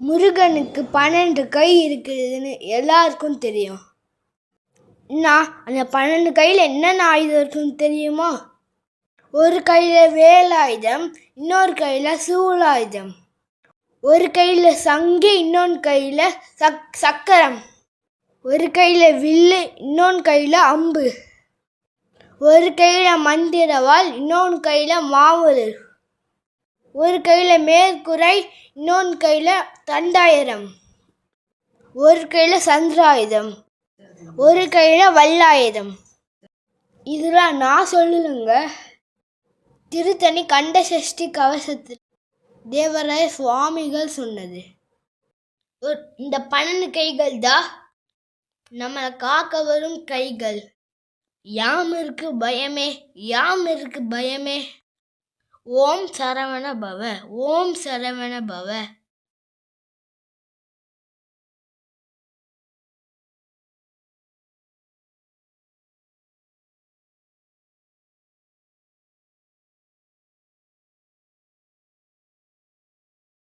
முருகனுக்கு 12 கை இருக்குதுன்னு எல்லாருக்கும் தெரியும். அந்த 12 கையில் என்னென்ன ஆயுதம் இருக்குன்னு தெரியுமா? ஒரு கையில் வேலாயுதம், இன்னொரு கையில் சூலாயுதம், ஒரு கையில் சங்கு, இன்னொன்று கையில் சக்கரம், ஒரு கையில் வில்லு, இன்னொன்று கையில் அம்பு, ஒரு கையில் மந்திரவாள், இன்னொன்று கையில் மாவுளர், ஒரு கையில் மேற்குறை, இன்னொன்று கையில் தண்டாயிரம், ஒரு கையில் சந்திராயுதம், ஒரு கையில் வல்லாயுதம். இதெல்லாம் நான் சொல்லலைங்க. திருத்தணி கண்டசஷ்டி கவசத்தில் தேவராய சுவாமிகள் சொன்னது. இந்த 12 கைகள் தான் நம்மளை காக்க வரும் கைகள். யாம் இருக்கு பயமே, யாம் இருக்கு பயமே. ஓம் சரவண பவ, ஓம் சரவண பவ.